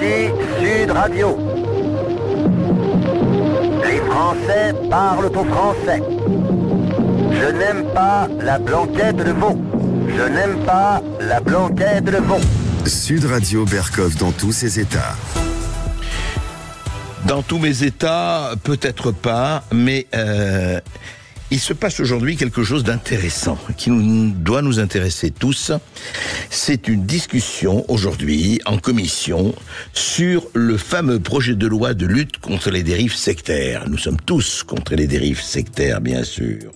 Ici Sud Radio. Les Français parlent au français. Je n'aime pas la blanquette de veau. Je n'aime pas la blanquette de veau. Sud Radio Berkov dans tous ses états. Dans tous mes états, peut-être pas, mais il se passe aujourd'hui quelque chose d'intéressant qui doit nous intéresser tous. C'est une discussion aujourd'hui en commission sur le fameux projet de loi de lutte contre les dérives sectaires. Nous sommes tous contre les dérives sectaires, bien sûr.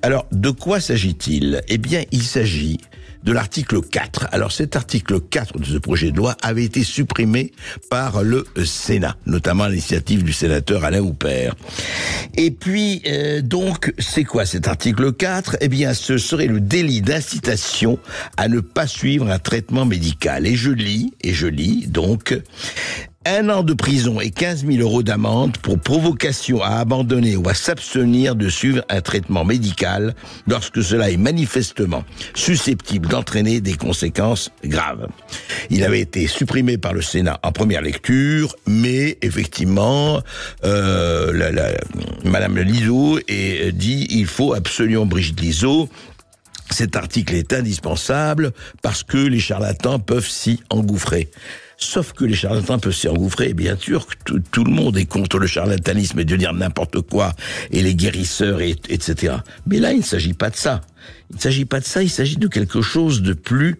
Alors, de quoi s'agit-il ? Eh bien, il s'agit de l'article 4. Alors cet article 4 de ce projet de loi avait été supprimé par le Sénat, notamment à l'initiative du sénateur Alain Houpert. Et puis, donc, c'est quoi cet article 4 ? Eh bien, ce serait le délit d'incitation à ne pas suivre un traitement médical. Et je lis, donc... 1 an de prison et 15 000 euros d'amende pour provocation à abandonner ou à s'abstenir de suivre un traitement médical lorsque cela est manifestement susceptible d'entraîner des conséquences graves. Il avait été supprimé par le Sénat en première lecture, mais effectivement, Madame Lizaud dit il faut absolument, Brigitte Lizaud, cet article est indispensable parce que les charlatans peuvent s'y engouffrer. Sauf que les charlatans peuvent s'y engouffrer, et bien sûr que tout le monde est contre le charlatanisme et de dire n'importe quoi, et les guérisseurs, etc. Mais là, il ne s'agit pas de ça. Il s'agit de quelque chose de plus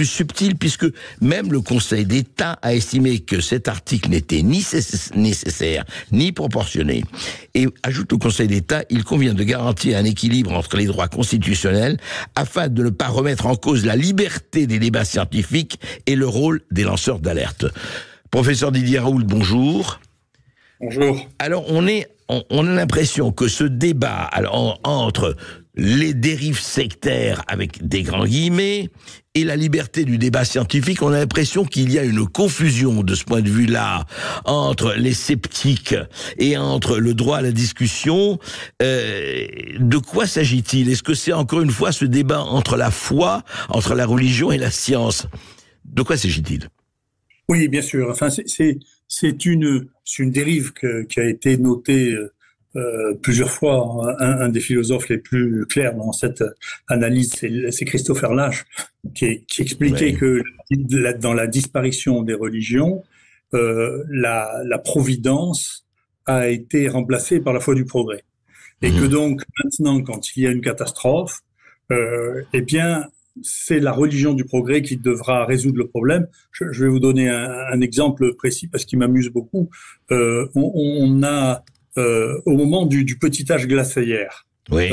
subtil, puisque même le Conseil d'État a estimé que cet article n'était ni nécessaire, ni proportionné. Et ajoute le Conseil d'État, il convient de garantir un équilibre entre les droits constitutionnels afin de ne pas remettre en cause la liberté des débats scientifiques et le rôle des lanceurs d'alerte. Professeur Didier Raoult, bonjour. Bonjour. Alors, on a l'impression que ce débat entre les dérives sectaires, avec des grands guillemets, et la liberté du débat scientifique, on a l'impression qu'il y a une confusion de ce point de vue-là entre les sceptiques et entre le droit à la discussion. De quoi s'agit-il ? Est-ce que c'est encore une fois ce débat entre la foi, entre la religion et la science ? De quoi s'agit-il ? Oui, bien sûr. Enfin, c'est une dérive qui a été notée plusieurs fois. Un des philosophes les plus clairs dans cette analyse, c'est Christopher Lasch, qui expliquait que dans la disparition des religions, la providence a été remplacée par la foi du progrès. Et que donc, maintenant, quand il y a une catastrophe, eh bien, c'est la religion du progrès qui devra résoudre le problème. Je vais vous donner un exemple précis parce qu'il m'amuse beaucoup. On a au moment du petit âge glaciaire, oui.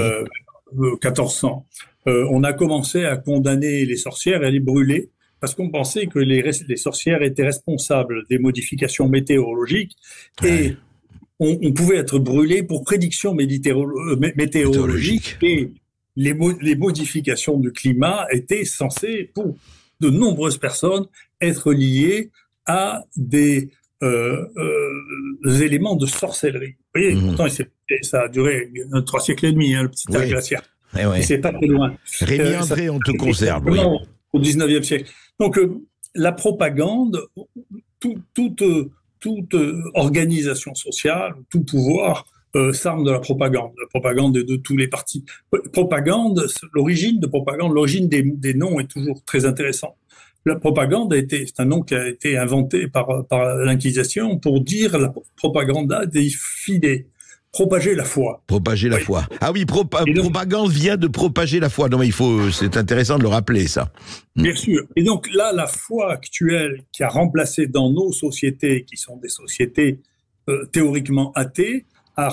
1400, on a commencé à condamner les sorcières et à les brûler parce qu'on pensait que les sorcières étaient responsables des modifications météorologiques et on pouvait être brûlé pour prédiction météorologique et les modifications du climat étaient censées, pour de nombreuses personnes, être liées à des éléments de sorcellerie. Vous voyez, pourtant, ça a duré 3 siècles et demi, le petit âge glaciaire. Et c'est pas très loin. Rémi André, on te conserve. Oui. Au 19e siècle. Donc, la propagande, toute organisation sociale, tout pouvoir s'arme de la propagande. La propagande est de tous les partis. L'origine des noms est toujours très intéressante. La propagande c'est un nom qui a été inventé par l'Inquisition pour dire la propaganda dei fidei, propager la foi. Propager la foi. Ah oui, propagande vient de propager la foi. Non, mais c'est intéressant de le rappeler, ça. Bien sûr. Et donc là, la foi actuelle qui a remplacé dans nos sociétés, qui sont des sociétés théoriquement athées, a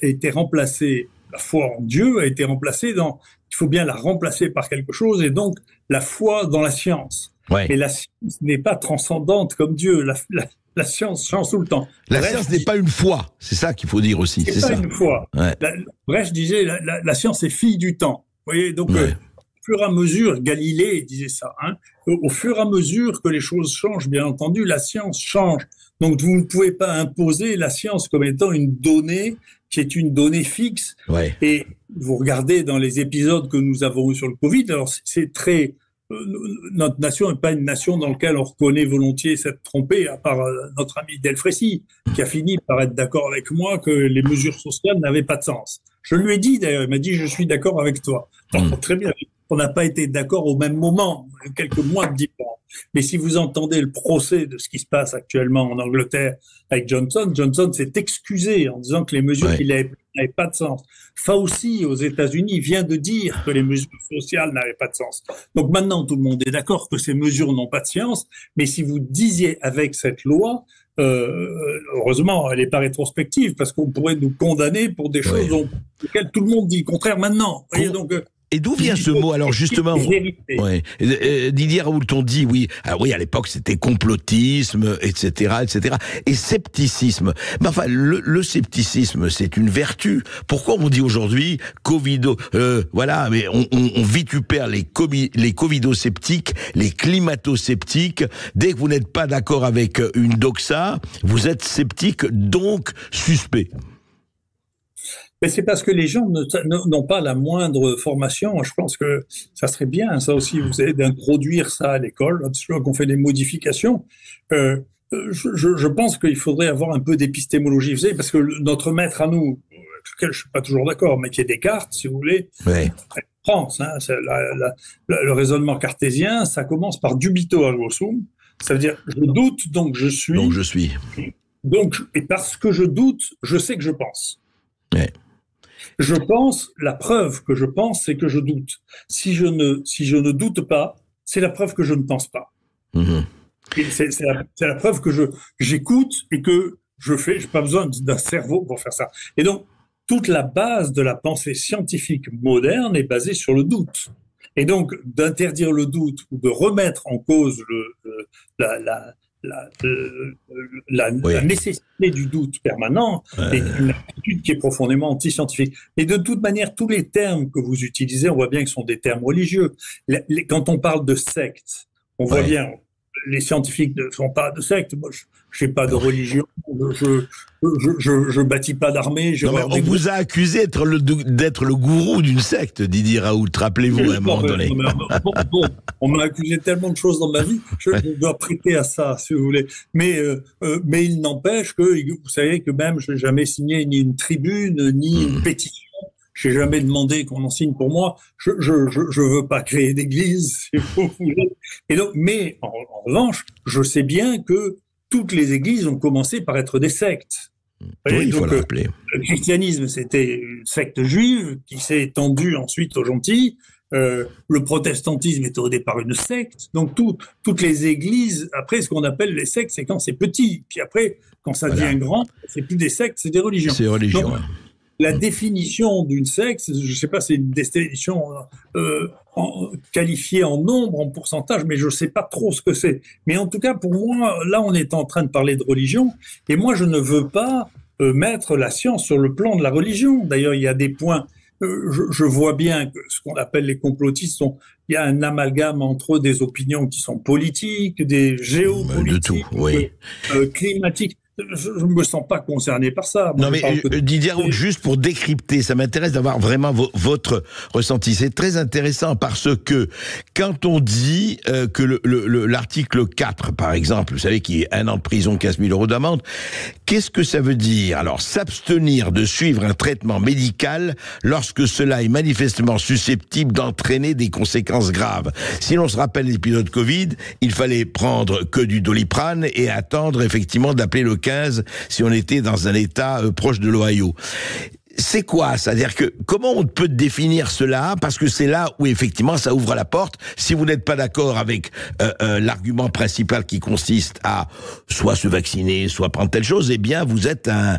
été remplacée, la foi en Dieu a été remplacée il faut bien la remplacer par quelque chose, et donc la foi dans la science. Ouais. Et la science n'est pas transcendante comme Dieu. La science change tout le temps. La science n'est pas une foi, c'est ça qu'il faut dire aussi. C'est pas une foi. Ouais. Bref, disait, la science est fille du temps. Vous voyez, donc, au fur et à mesure, Galilée disait ça, au fur et à mesure que les choses changent, bien entendu, la science change. Donc, vous ne pouvez pas imposer la science comme étant une donnée qui est une donnée fixe. Ouais. Et vous regardez dans les épisodes que nous avons eus sur le Covid, alors c'est très notre nation n'est pas une nation dans laquelle on reconnaît volontiers s'être trompé, à part notre ami Delfrécy, qui a fini par être d'accord avec moi que les mesures sociales n'avaient pas de sens. Je lui ai dit d'ailleurs, il m'a dit je suis d'accord avec toi. Alors, très bien, on n'a pas été d'accord au même moment, quelques mois de différence. Mais si vous entendez le procès de ce qui se passe actuellement en Angleterre avec Johnson s'est excusé en disant que les mesures qu'il avait prises n'avaient pas de sens. Fauci, aux États-Unis, vient de dire que les mesures sociales n'avaient pas de sens. Donc maintenant, tout le monde est d'accord que ces mesures n'ont pas de sens, mais si vous disiez avec cette loi, heureusement, elle n'est pas rétrospective, parce qu'on pourrait nous condamner pour des choses auxquelles tout le monde dit le contraire maintenant. Vous voyez, donc, et d'où vient ce mot, alors justement Didier Raoult, on dit à l'époque c'était complotisme, etc., etc., et scepticisme. Mais enfin, le scepticisme, c'est une vertu. Pourquoi on dit aujourd'hui mais on vitupère les covido-sceptiques, les climato-sceptiques. Dès que vous n'êtes pas d'accord avec une doxa, vous êtes sceptique, donc suspect. Mais c'est parce que les gens n'ont pas la moindre formation. Je pense que ça serait bien, ça aussi, vous savez, d'introduire ça à l'école, qu'on fait des modifications. Je pense qu'il faudrait avoir un peu d'épistémologie, vous savez, parce que notre maître à nous, avec lequel je suis pas toujours d'accord, mais qui est Descartes, si vous voulez, France, le raisonnement cartésien, ça commence par dubito ergo sum, ça veut dire je doute, donc je suis. Donc je suis. Et parce que je doute, je sais que je pense. Je pense, la preuve que je pense, c'est que je doute. Si je ne doute pas, c'est la preuve que je ne pense pas. Et c'est la preuve que j'écoute et que je fais. J'ai pas besoin d'un cerveau pour faire ça. Et donc, toute la base de la pensée scientifique moderne est basée sur le doute. Et donc, d'interdire le doute ou de remettre en cause la nécessité du doute permanent est une attitude qui est profondément anti-scientifique. Et de toute manière, tous les termes que vous utilisez, on voit bien que ce sont des termes religieux. Quand on parle de secte, on voit bien, les scientifiques ne sont pas de secte. Moi, je n'ai pas de religion, je bâtis pas d'armée. On vous a accusé d'être le gourou d'une secte, Didier Raoult, rappelez-vous à un moment donné. On m'a accusé tellement de choses dans ma vie, je dois prêter à ça, si vous voulez. Mais il n'empêche que, vous savez que même, je n'ai jamais signé ni une tribune, ni une pétition. Je n'ai jamais demandé qu'on en signe pour moi. Je veux pas créer d'église, si vous voulez. Et donc, mais en revanche, je sais bien que toutes les églises ont commencé par être des sectes. Il faut le rappeler. Le christianisme, c'était une secte juive qui s'est étendue ensuite aux gentils. Le protestantisme était au départ une secte. Donc, toutes les églises, après, ce qu'on appelle les sectes, c'est quand c'est petit. Puis après, quand ça devient grand, c'est plus des sectes, c'est des religions. C'est religion. Donc, la définition d'une secte, je ne sais pas, c'est une définition qualifiée en nombre, en pourcentage, mais je ne sais pas trop ce que c'est. Mais en tout cas, pour moi, là, on est en train de parler de religion, et moi, je ne veux pas mettre la science sur le plan de la religion. D'ailleurs, il y a des points, je vois bien que ce qu'on appelle les complotistes, il y a un amalgame entre des opinions qui sont politiques, des géopolitiques, climatiques. Je ne me sens pas concerné par ça. Non, mais Didier Raoult, juste pour décrypter, ça m'intéresse d'avoir vraiment votre ressenti. C'est très intéressant parce que quand on dit que l'article 4, par exemple, vous savez, qui est 1 an de prison, 15 000 € d'amende, qu'est-ce que ça veut dire? Alors, s'abstenir de suivre un traitement médical lorsque cela est manifestement susceptible d'entraîner des conséquences graves. Si l'on se rappelle l'épisode Covid, il fallait prendre que du Doliprane et attendre effectivement d'appeler le 15 si on était dans un état proche de l'Ohio. C'est quoi? C'est-à-dire que comment on peut définir cela? Parce que c'est là où effectivement ça ouvre la porte. Si vous n'êtes pas d'accord avec l'argument principal qui consiste à soit se vacciner, soit prendre telle chose, eh bien vous êtes un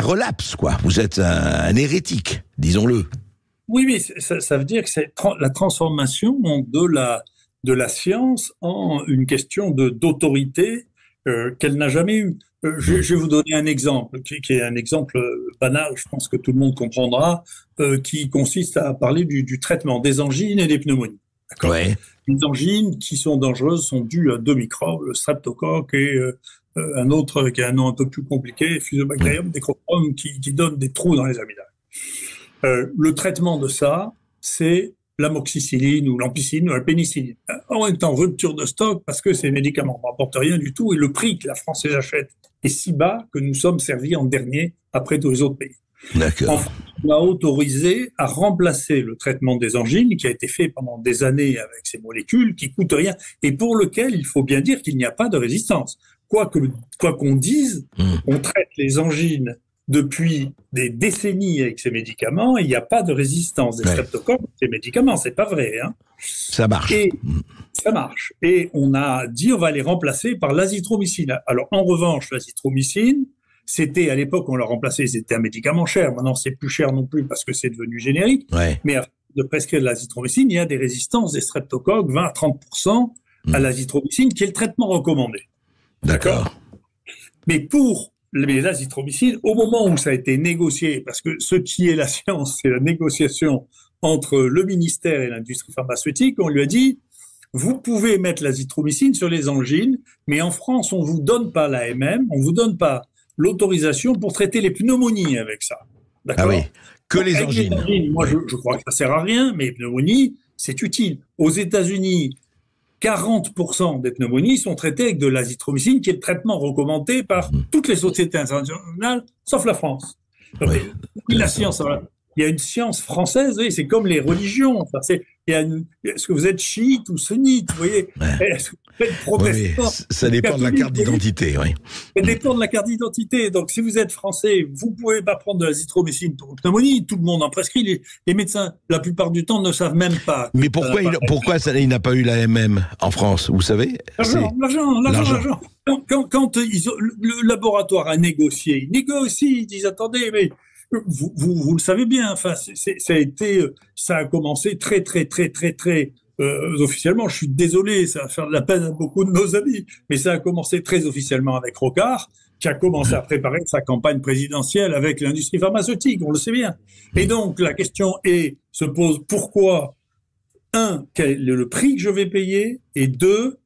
relapse, quoi. Vous êtes un hérétique, disons-le. Oui, mais ça veut dire que c'est la transformation de la science en une question d'autorité qu'elle n'a jamais eue. Je vais vous donner un exemple, qui est un exemple banal, je pense que tout le monde comprendra, qui consiste à parler du traitement des angines et des pneumonies. D'accord ? Les angines qui sont dangereuses sont dues à 2 microbes, le streptocoque et un autre qui a un nom un peu plus compliqué, Fusobacterium necroprum, qui donne des trous dans les amygdales. Le traitement de ça, c'est l'amoxicilline ou l'ampicilline ou la pénicilline. En même temps, rupture de stock parce que ces médicaments ne rapportent rien du tout et le prix que la France les achète est si bas que nous sommes servis en dernier après tous les autres pays. D'accord. En France, on a autorisé à remplacer le traitement des angines qui a été fait pendant des années avec ces molécules qui coûtent rien et pour lequel il faut bien dire qu'il n'y a pas de résistance. Quoi qu'on dise, on traite les angines depuis des décennies avec ces médicaments et il n'y a pas de résistance des streptocoques à ces médicaments. C'est pas vrai, hein. Ça marche. Et ça marche. Et on a dit on va les remplacer par l'azithromycine. Alors en revanche, l'azithromycine, c'était à l'époque on l'a remplacé, c'était un médicament cher. Maintenant c'est plus cher non plus parce que c'est devenu générique. Ouais. Mais de prescrire de l'azithromycine, il y a des résistances des streptocoques, 20 à 30% à l'azithromycine, qui est le traitement recommandé. D'accord. Mais pour l'azithromycine, au moment où ça a été négocié, parce que ce qui est la science, c'est la négociation entre le ministère et l'industrie pharmaceutique, on lui a dit, vous pouvez mettre l'azithromycine sur les angines, mais en France, on vous donne pas l'AMM, on vous donne pas l'autorisation pour traiter les pneumonies avec ça. D'accord ? Ah oui, que les avec angines. Moi, je crois que ça sert à rien, mais les pneumonies, c'est utile. Aux États-Unis, 40% des pneumonies sont traitées avec de l'azithromycine, qui est le traitement recommandé par toutes les sociétés internationales, sauf la France. Donc, la science, voilà. Il y a une science française, oui, c'est comme les religions. Enfin, est-ce que vous êtes chiite ou sunnite, vous voyez ? Est-ce que vous êtes protestant ? Oui, ça dépend de la carte d'identité, oui. Ça dépend de la carte d'identité. Donc, si vous êtes français, vous pouvez pas prendre de l'azithromycine pour une pneumonie. Tout le monde en prescrit. Les médecins, la plupart du temps, ne savent même pas. Mais pourquoi il n'a pas eu l'AMM en France, vous savez ? L'argent. Quand le laboratoire a négocié, ils disent attendez, mais vous le savez bien. Enfin, ça a commencé très officiellement. Je suis désolé, ça va faire de la peine à beaucoup de nos amis, mais ça a commencé très officiellement avec Rocard, qui a commencé à préparer sa campagne présidentielle avec l'industrie pharmaceutique. On le sait bien. Et donc la question se pose pourquoi. 1, quel est le prix que je vais payer, et 2,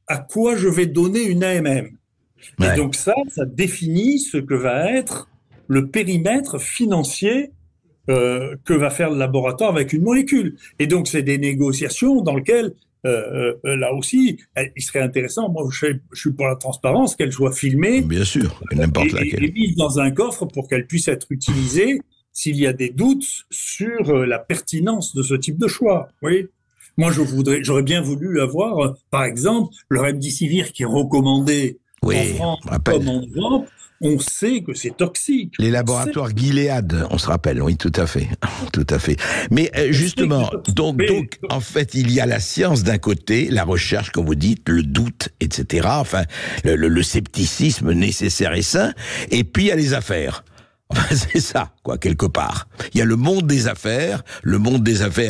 à quoi je vais donner une AMM. Et donc ça définit ce que va être le périmètre financier que va faire le laboratoire avec une molécule. Et donc c'est des négociations dans lesquelles, là aussi, il serait intéressant, moi je suis pour la transparence, qu'elle soit filmée. Bien sûr, n'importe laquelle. Et mise dans un coffre pour qu'elle puisse être utilisée s'il y a des doutes sur la pertinence de ce type de choix. Oui. Moi, j'aurais bien voulu avoir, par exemple, le remdesivir qui est recommandé en France comme en Europe. On sait que c'est toxique. Les laboratoires Gilead, on se rappelle, oui, tout à fait. Tout à fait. Mais justement, donc, en fait, il y a la science d'un côté, la recherche, comme vous dites, le doute, etc., enfin, le scepticisme nécessaire et sain, et puis il y a les affaires. C'est ça, quoi, quelque part. Il y a le monde des affaires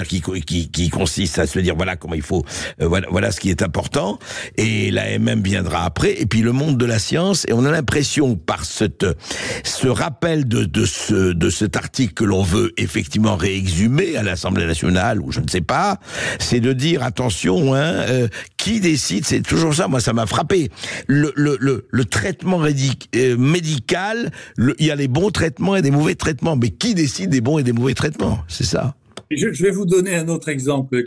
qui consiste à se dire voilà comment il faut, voilà ce qui est important, et l'AMM viendra après, et puis le monde de la science, et on a l'impression par ce rappel de cet article que l'on veut effectivement réexhumer à l'Assemblée nationale, ou je ne sais pas, c'est de dire attention, qui décide, c'est toujours ça, moi ça m'a frappé. Le traitement médical, il y a les bons traitements et des mauvais traitements, mais qui décide des bons et des mauvais traitements ? C'est ça. Je vais vous donner un autre exemple.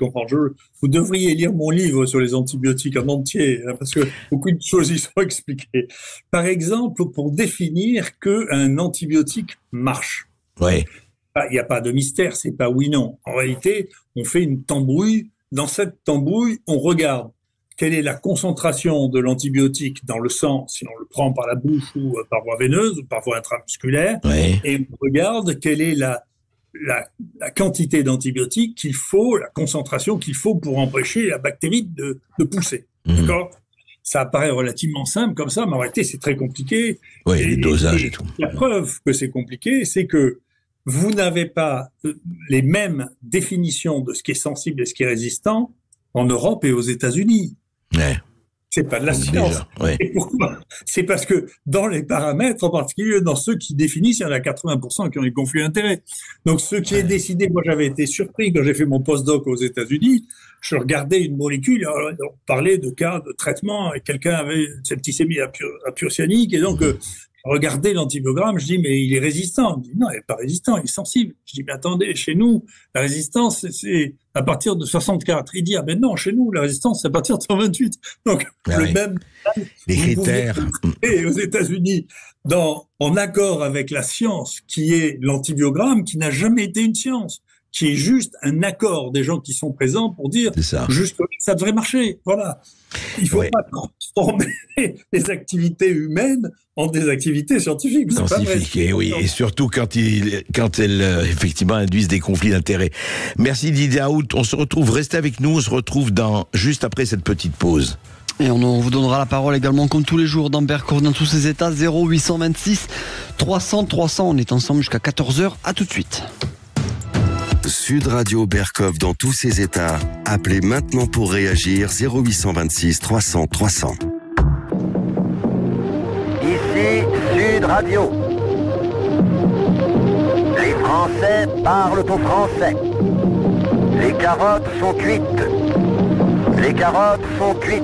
Vous devriez lire mon livre sur les antibiotiques en entier, parce que beaucoup de choses y sont expliquées. Par exemple, pour définir qu'un antibiotique marche. Ouais. Il n'y a pas de mystère, c'est pas oui, non. En réalité, on fait une tambouille. Dans cette tambouille, on regarde quelle est la concentration de l'antibiotique dans le sang, si on le prend par la bouche ou par voie veineuse ou par voie intramusculaire, et on regarde quelle est la quantité d'antibiotiques qu'il faut, la concentration qu'il faut pour empêcher la bactérie de pousser. D'accord ? Ça paraît relativement simple comme ça, mais en réalité, c'est très compliqué. Oui, les dosages et tout. La preuve que c'est compliqué, c'est que vous n'avez pas les mêmes définitions de ce qui est sensible et ce qui est résistant en Europe et aux États-Unis. Ouais. C'est pas de la science. Et pourquoi ? C'est parce que dans les paramètres, en particulier dans ceux qui définissent, il y en a 80% qui ont des conflits d'intérêts. Donc, ce qui est décidé, moi j'avais été surpris quand j'ai fait mon postdoc aux États-Unis, je regardais une molécule, on parlait de cas de traitement, et quelqu'un avait une septicémie apurcyanique, et donc je regardé l'antibiogramme, je dis, mais il est résistant. Il me dit, non, il n'est pas résistant, il est sensible. Je dis, mais attendez, chez nous, la résistance, c'est à partir de 64. Il dit, ah ben non, chez nous, la résistance, c'est à partir de 128. Donc, même... Les critères. Et aux États-Unis, en accord avec la science, qui est l'antibiogramme, qui n'a jamais été une science, qui est juste un accord des gens qui sont présents pour dire juste que ça devrait marcher. Voilà. Il ne faut pas transformer les activités humaines en des activités scientifiques. Scientifiques, et surtout quand elles effectivement induisent des conflits d'intérêts. Merci Didier Raoult. On se retrouve, restez avec nous, on se retrouve juste après cette petite pause. Et on vous donnera la parole également, comme tous les jours, dans Berkoff, dans tous ses états, 0826 300 300. On est ensemble jusqu'à 14h. À tout de suite. Sud Radio Berkoff dans tous ses états. Appelez maintenant pour réagir 0826 300 300. Ici Sud Radio. Les Français parlent au français. Les carottes sont cuites. Les carottes sont cuites.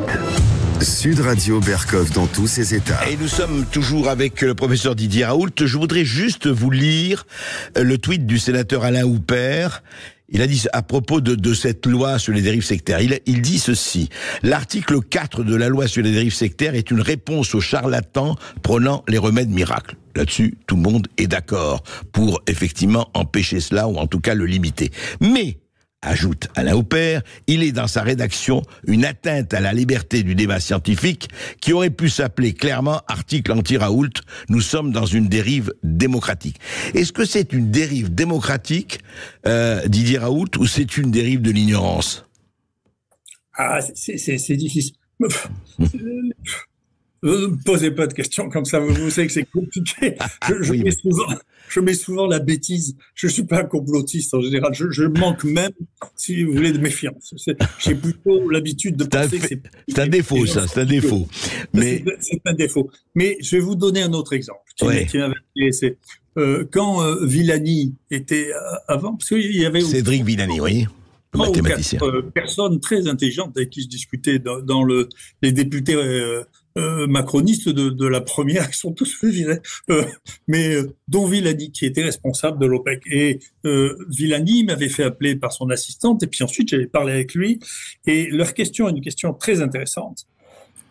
Sud Radio Berkoff dans tous ses états. Et nous sommes toujours avec le professeur Didier Raoult. Je voudrais juste vous lire le tweet du sénateur Alain Houpert. Il a dit à propos de cette loi sur les dérives sectaires, il dit ceci: l'article 4 de la loi sur les dérives sectaires est une réponse aux charlatans prônant les remèdes miracles. Là-dessus, tout le monde est d'accord pour effectivement empêcher cela, ou en tout cas le limiter. Mais ajoute Alain Houpert, il est dans sa rédaction une atteinte à la liberté du débat scientifique qui aurait pu s'appeler clairement article anti-Raoult. Nous sommes dans une dérive démocratique. Est-ce que c'est une dérive démocratique, Didier Raoult, ou c'est une dérive de l'ignorance? Ah, c'est difficile. Ne me posez pas de questions comme ça, vous savez que c'est compliqué. Je mets souvent la bêtise. Je suis pas un complotiste en général. Je manque même, si vous voulez, de méfiance. J'ai plutôt l'habitude de penser que c'est un défaut, ça, c'est un défaut. Mais c'est un défaut. Mais je vais vous donner un autre exemple qui m'avait laissé. Quand Villani était avant, parce qu'il y avait Cédric Villani, oui. Mathématicien. 4 personnes très intelligentes avec qui je discutais dans les députés macronistes de la première, qui sont tous fait virer, mais dont Villani, qui était responsable de l'OPEC. Et Villani m'avait fait appeler par son assistante, et puis ensuite j'avais parlé avec lui, et leur question est une question très intéressante,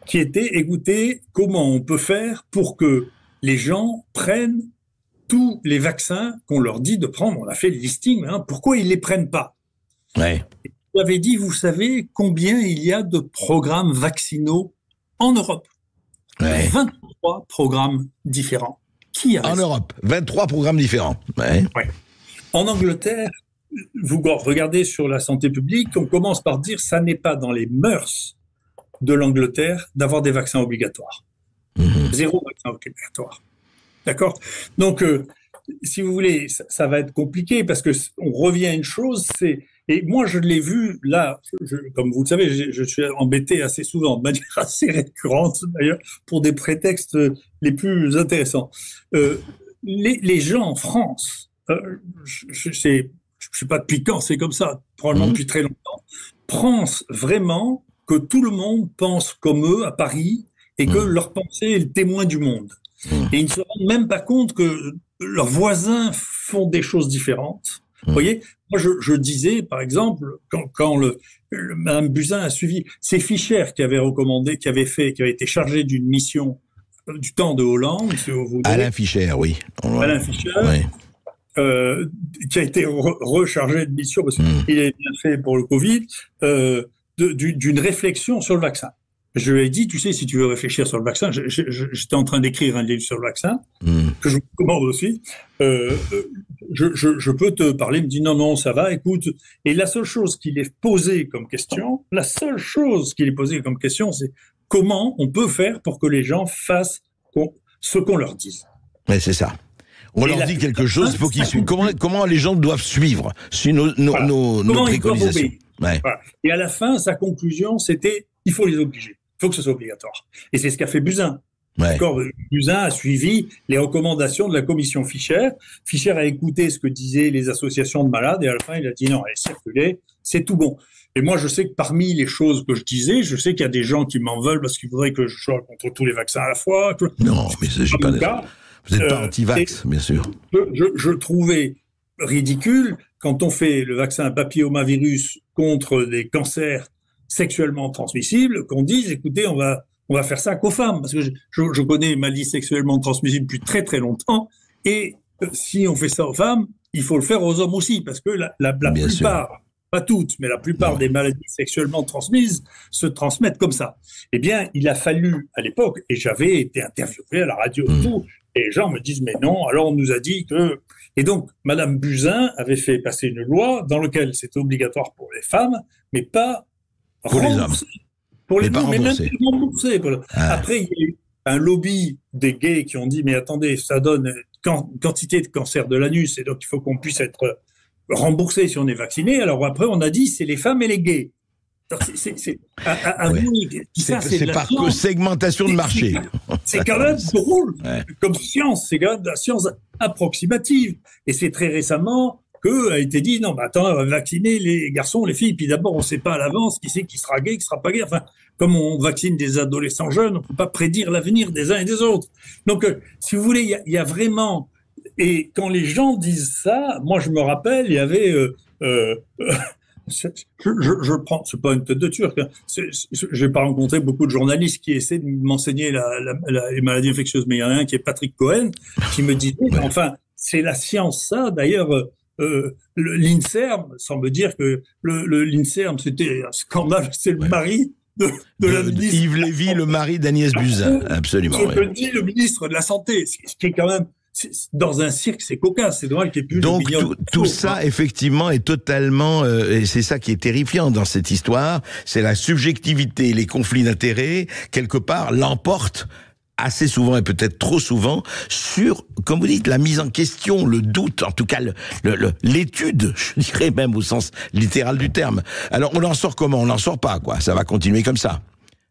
qui était, écoutez, comment on peut faire pour que les gens prennent tous les vaccins qu'on leur dit de prendre? On a fait le listing, pourquoi ils les prennent pas? Ouais. Vous avez dit, vous savez combien il y a de programmes vaccinaux en Europe? 23 programmes différents. Qui a en Europe, 23 programmes différents. Ouais. En Angleterre, vous regardez sur la santé publique, on commence par dire ça n'est pas dans les mœurs de l'Angleterre d'avoir des vaccins obligatoires. 0 vaccin obligatoire. D'accord? Donc, si vous voulez, ça va être compliqué parce que on revient à une chose, et moi je l'ai vu là, comme vous le savez, je suis embêté assez souvent, de manière assez récurrente d'ailleurs, pour des prétextes les plus intéressants. Les gens en France, je sais pas depuis quand c'est comme ça, probablement depuis très longtemps, pensent vraiment que tout le monde pense comme eux à Paris et que leur pensée est le témoin du monde. Et ils ne se rendent même pas compte que leurs voisins font des choses différentes. Vous voyez, moi je disais, par exemple, quand Madame Buzyn a suivi, c'est Fischer qui avait recommandé, qui avait été chargé d'une mission du temps de Hollande. Si vous voulez. Alain Fischer, oui. Alain Fischer, qui a été rechargé de mission parce qu'il avait bien fait pour le Covid, d'une réflexion sur le vaccin. Je lui ai dit, tu sais, si tu veux réfléchir sur le vaccin, j'étais en train d'écrire un livre sur le vaccin, que je vous commande aussi, je peux te parler. Il me dit, non, ça va, écoute. Et la seule chose qu'il est posée comme question, c'est comment on peut faire pour que les gens fassent ce qu'on leur dise. Mais c'est ça. On leur dit quelque chose, il faut qu'ils suivent. Comment les gens doivent suivre nos préconisations. Voilà. Et à la fin, sa conclusion, c'était, il faut les obliger. Il faut que ce soit obligatoire. Et c'est ce qu'a fait Buzyn. Buzyn a suivi les recommandations de la commission Fischer. Fischer a écouté ce que disaient les associations de malades et à la fin, il a dit non, allez, circulez, c'est tout bon. Et moi, je sais que parmi les choses que je disais, je sais qu'il y a des gens qui m'en veulent parce qu'ils voudraient que je sois contre tous les vaccins à la fois. Non, mais c'est pas le cas. Vous n'êtes pas anti-vax, bien sûr. Je trouvais ridicule quand on fait le vaccin papillomavirus contre des cancers sexuellement transmissibles, qu'on dise, écoutez, on va faire ça qu'aux femmes. Parce que je connais les maladies sexuellement transmissibles depuis très très longtemps. Et si on fait ça aux femmes, il faut le faire aux hommes aussi. Parce que la plupart, pas toutes, mais la plupart des maladies sexuellement transmises se transmettent comme ça. Eh bien, il a fallu, à l'époque, et j'avais été interviewé à la radio et tout, et les gens me disent, mais non, alors on nous a dit que... Et donc, Madame Buzyn avait fait passer une loi dans laquelle c'était obligatoire pour les femmes, mais pas pour les hommes. Pour les pas mais même remboursé. Après, il y a eu un lobby des gays qui ont dit, mais attendez, ça donne quantité de cancer de l'anus, et donc il faut qu'on puisse être remboursé si on est vacciné. Alors après, on a dit, c'est les femmes et les gays. C'est par segmentation de marché. C'est quand même drôle comme science, c'est quand même de la science approximative. Et c'est très récemment qu'a été dit, non, attends, on va vacciner les garçons, les filles, puis d'abord, on ne sait pas à l'avance qui c'est qui sera gay, qui sera pas gay. Enfin, comme on vaccine des adolescents jeunes, on ne peut pas prédire l'avenir des uns et des autres. Donc, si vous voulez, il y a vraiment... Et quand les gens disent ça, moi, je me rappelle, il y avait... je prends, c'est pas une tête de turc. Hein. J'ai pas rencontré beaucoup de journalistes qui essaient de m'enseigner les maladies infectieuses, mais il y en a un qui est Patrick Cohen, qui me disait, enfin, c'est la science, ça. D'ailleurs, l'INSERM semble dire que l'INSERM, c'était un scandale, c'est le mari de la ministre. Yves Lévy, le mari d'Agnès Buzyn, absolument. Ce que dit le ministre de la Santé, ce qui est quand même... Dans un cirque, c'est cocasse, c'est dommage qu'il n'y ait plus donc tout ça, effectivement, est totalement... et c'est ça qui est terrifiant dans cette histoire, c'est la subjectivité, les conflits d'intérêts, quelque part, l'emportent assez souvent, et peut-être trop souvent, sur, comme vous dites, la mise en question, le doute, en tout cas l'étude, je dirais même au sens littéral du terme. Alors, on en sort comment? On n'en sort pas, quoi. Ça va continuer comme ça.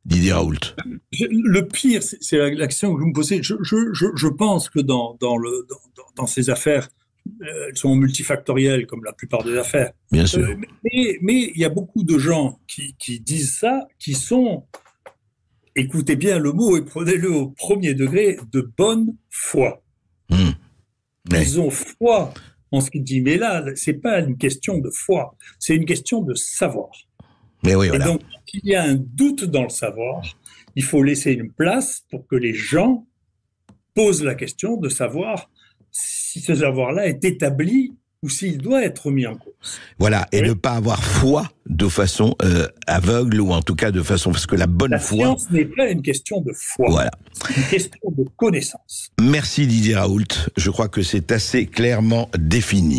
Didier Raoult. Le pire, c'est la question que vous me posez. Je pense que dans ces affaires, elles sont multifactorielles, comme la plupart des affaires. Bien sûr. Mais il y a beaucoup de gens qui disent ça, qui sont, écoutez bien le mot et prenez-le au premier degré, de bonne foi. Ils ont foi en ce qu'ils disent. Mais là, c'est pas une question de foi, c'est une question de savoir. Mais oui, voilà. Et donc, s'il y a un doute dans le savoir, il faut laisser une place pour que les gens posent la question de savoir si ce savoir-là est établi ou s'il doit être mis en cause. Voilà, et ne pas avoir foi de façon aveugle, ou en tout cas de façon... Parce que la bonne foi... La science n'est pas une question de foi, voilà. C'est une question de connaissance. Merci Didier Raoult, je crois que c'est assez clairement défini.